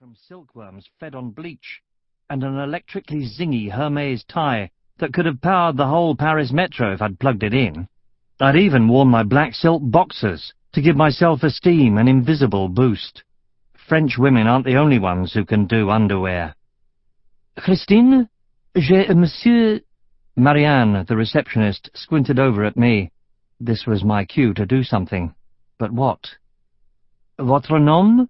from silkworms fed on bleach, and an electrically zingy Hermes tie that could have powered the whole Paris metro if I'd plugged it in. I'd even worn my black silk boxers to give my self-esteem an invisible boost. French women aren't the only ones who can do underwear. "Christine, j'ai monsieur—" Marianne, the receptionist, squinted over at me. This was my cue to do something. But what? "Votre nom?"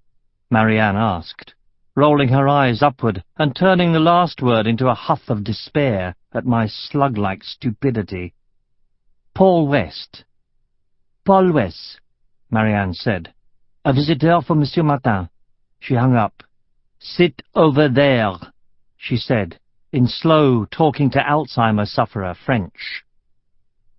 Marianne asked, rolling her eyes upward and turning the last word into a huff of despair at my slug-like stupidity. "Paul West." "Paul West," Marianne said. "A visitor for Monsieur Martin." She hung up. "Sit over there," she said, in slow, talking-to-Alzheimer sufferer French.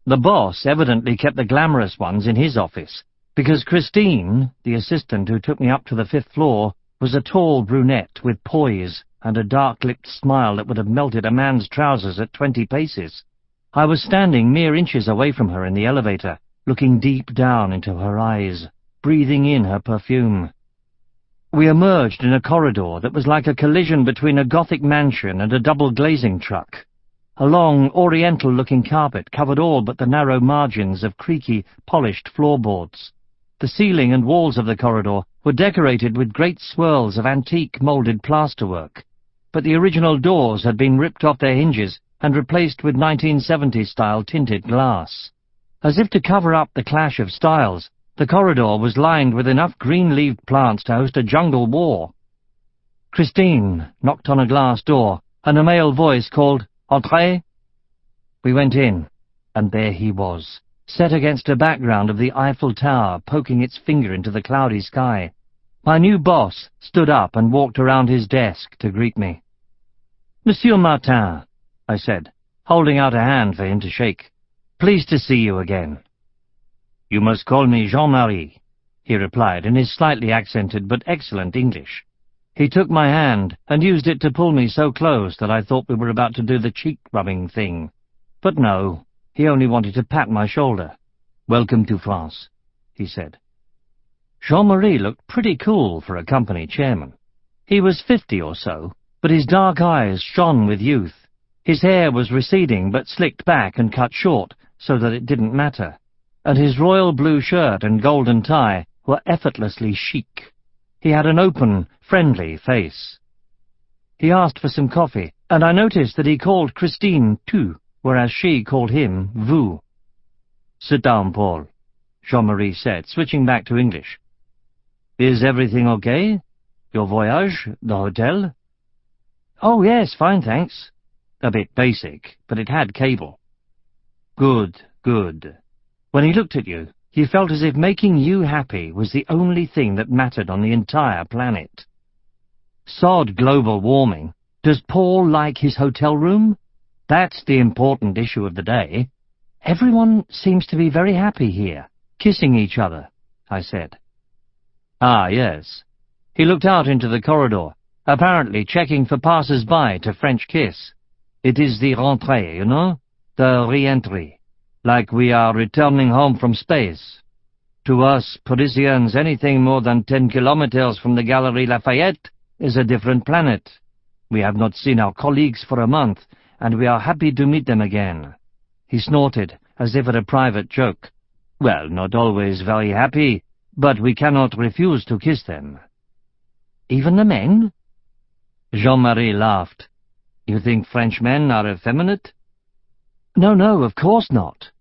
The boss evidently kept the glamorous ones in his office, because Christine, the assistant who took me up to the 5th floor, was a tall brunette with poise and a dark-lipped smile that would have melted a man's trousers at 20 paces. I was standing mere inches away from her in the elevator, looking deep down into her eyes, breathing in her perfume. We emerged in a corridor that was like a collision between a Gothic mansion and a double-glazing truck. A long, oriental-looking carpet covered all but the narrow margins of creaky, polished floorboards. The ceiling and walls of the corridor were decorated with great swirls of antique moulded plasterwork, but the original doors had been ripped off their hinges and replaced with 1970s-style tinted glass. As if to cover up the clash of styles, the corridor was lined with enough green-leaved plants to host a jungle war. Christine knocked on a glass door, and a male voice called, "Entrez?" We went in, and there he was, set against a background of the Eiffel Tower poking its finger into the cloudy sky. My new boss stood up and walked around his desk to greet me. "Monsieur Martin," I said, holding out a hand for him to shake. "Pleased to see you again." "You must call me Jean-Marie," he replied in his slightly accented but excellent English. He took my hand and used it to pull me so close that I thought we were about to do the cheek-rubbing thing. But no. He only wanted to pat my shoulder. "Welcome to France," he said. Jean-Marie looked pretty cool for a company chairman. He was 50 or so, but his dark eyes shone with youth. His hair was receding but slicked back and cut short so that it didn't matter, and his royal blue shirt and golden tie were effortlessly chic. He had an open, friendly face. He asked for some coffee, and I noticed that he called Christine tu, whereas she called him vous. "Sit down, Paul," Jean-Marie said, switching back to English. "Is everything okay? Your voyage, the hotel?" "Oh, yes, fine, thanks." A bit basic, but it had cable. "Good, good. When he looked at you, you felt as if making you happy was the only thing that mattered on the entire planet. Sod global warming. Does Paul like his hotel room? That's the important issue of the day. Everyone seems to be very happy here, kissing each other," I said. "Ah, yes." He looked out into the corridor, apparently checking for passers-by to French kiss. "It is the rentrée, you know? The re-entry. Like we are returning home from space. To us, Parisians, anything more than 10 kilometers from the Galerie Lafayette is a different planet. We have not seen our colleagues for a month, and we are happy to meet them again." He snorted, as if at a private joke. "Well, not always very happy, but we cannot refuse to kiss them." "Even the men?" Jean-Marie laughed. "You think French men are effeminate?" No, of course not.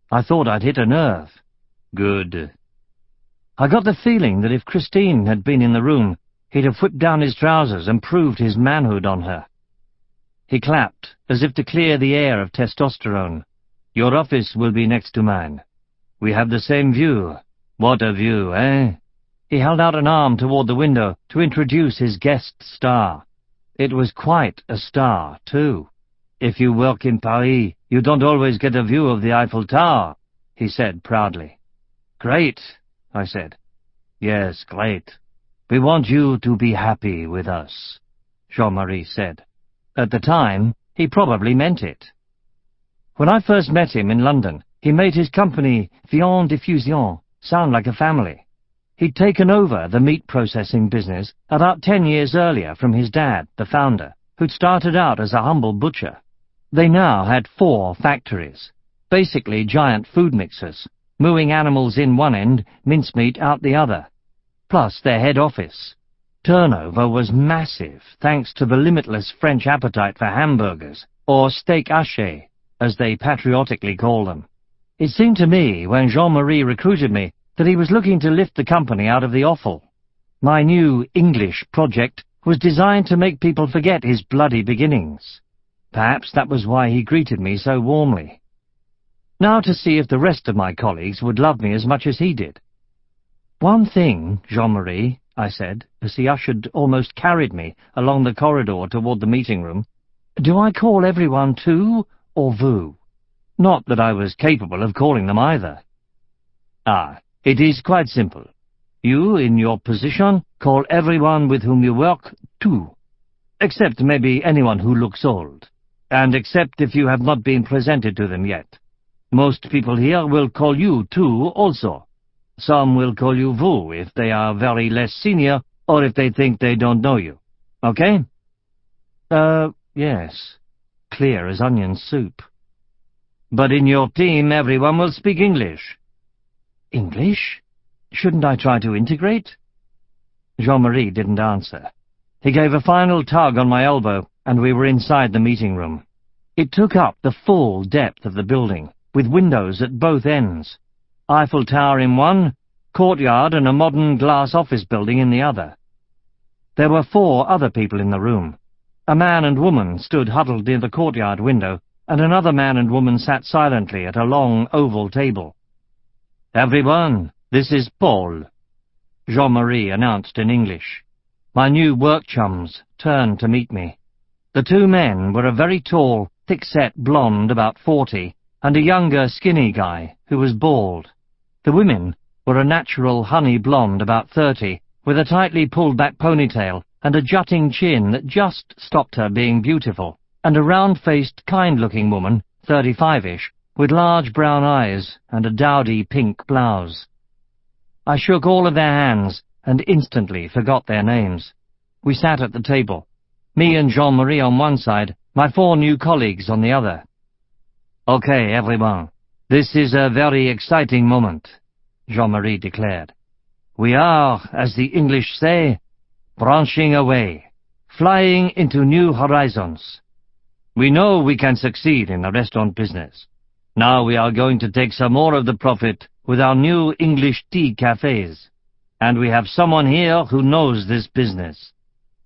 I thought I'd hit a nerve." "Good." I got the feeling that if Christine had been in the room, he'd have whipped down his trousers and proved his manhood on her. He clapped, as if to clear the air of testosterone. "Your office will be next to mine. We have the same view. What a view, eh?" He held out an arm toward the window to introduce his guest star. It was quite a star, too. "If you work in Paris, you don't always get a view of the Eiffel Tower," he said proudly. "Great," I said. "Yes, great. We want you to be happy with us," Jean-Marie said. At the time, he probably meant it. When I first met him in London, he made his company Vion Diffusion sound like a family. He'd taken over the meat processing business about 10 years earlier from his dad, the founder, who'd started out as a humble butcher. They now had 4 factories, basically giant food mixers, mooing animals in one end, mincemeat out the other, plus their head office. Turnover was massive, thanks to the limitless French appetite for hamburgers, or steak haché, as they patriotically call them. It seemed to me, when Jean-Marie recruited me, that he was looking to lift the company out of the offal. My new English project was designed to make people forget his bloody beginnings. Perhaps that was why he greeted me so warmly. Now to see if the rest of my colleagues would love me as much as he did. "One thing, Jean-Marie," I said, as he almost carried me along the corridor toward the meeting room. "Do I call everyone tu or vous? Not that I was capable of calling them either." "Ah, it is quite simple. You, in your position, call everyone with whom you work tu, except maybe anyone who looks old, and except if you have not been presented to them yet. Most people here will call you tu also. Some will call you vous if they are very less senior or if they think they don't know you. Okay?" Yes. Clear as onion soup. "But in your team, everyone will speak English." "English? Shouldn't I try to integrate?" Jean-Marie didn't answer. He gave a final tug on my elbow, and we were inside the meeting room. It took up the full depth of the building, with windows at both ends. Eiffel Tower in one, courtyard and a modern glass office building in the other. There were 4 other people in the room. A man and woman stood huddled near the courtyard window, and another man and woman sat silently at a long oval table. "Everyone, this is Paul," Jean-Marie announced in English. My new work chums turned to meet me. The 2 men were a very tall, thick-set blonde about 40, and a younger, skinny guy who was bald. The women were a natural honey blonde about 30, with a tightly pulled-back ponytail and a jutting chin that just stopped her being beautiful, and a round-faced, kind-looking woman, 35-ish, with large brown eyes and a dowdy pink blouse. I shook all of their hands and instantly forgot their names. We sat at the table, me and Jean-Marie on one side, my 4 new colleagues on the other. "Okay, everyone, this is a very exciting moment," Jean-Marie declared. "We are, as the English say, branching away, flying into new horizons. We know we can succeed in the restaurant business. Now we are going to take some more of the profit with our new English tea cafes. And we have someone here who knows this business."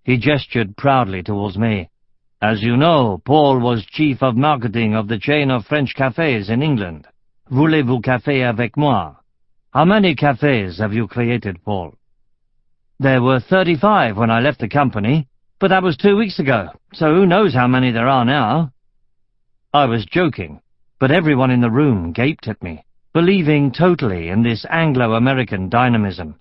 He gestured proudly towards me. "As you know, Paul was chief of marketing of the chain of French cafes in England. Voulez-vous café avec moi? How many cafes have you created, Paul?" "There were 35 when I left the company, but that was 2 weeks ago, so who knows how many there are now." I was joking, but everyone in the room gaped at me, believing totally in this Anglo-American dynamism.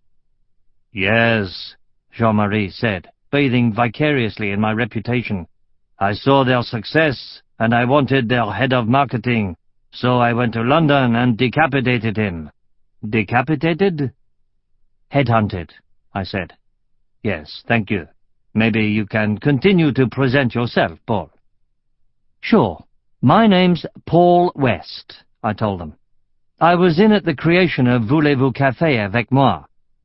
"Yes," Jean-Marie said, bathing vicariously in my reputation. "I saw their success, and I wanted their head of marketing, so I went to London and decapitated him." "Decapitated?" "Headhunted," I said. "Yes, thank you. Maybe you can continue to present yourself, Paul." "Sure. My name's Paul West," I told them. "I was in at the creation of Voulez-vous café avec moi.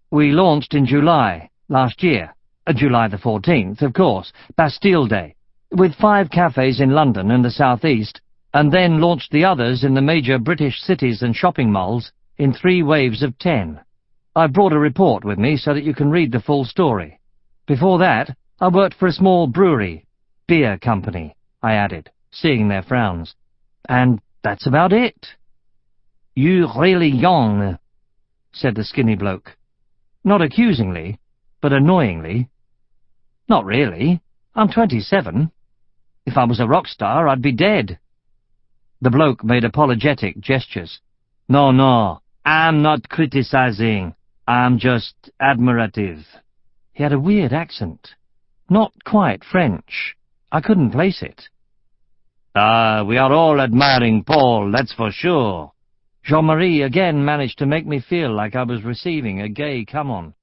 We launched in July last year, July the 14th, of course, Bastille Day, with 5 cafes in London and the South East, and then launched the others in the major British cities and shopping malls in 3 waves of 10. I brought a report with me so that you can read the full story. Before that, I worked for a small brewery, beer company," I added, seeing their frowns. "And that's about it." "You really young," said the skinny bloke. Not accusingly, but annoyingly. "Not really. I'm 27. If I was a rock star, I'd be dead." The bloke made apologetic gestures. No, I'm not criticizing. I'm just admirative." He had a weird accent. Not quite French. I couldn't place it. "We are all admiring Paul, that's for sure. Jean-Marie again managed to make me feel like I was receiving a gay come-on.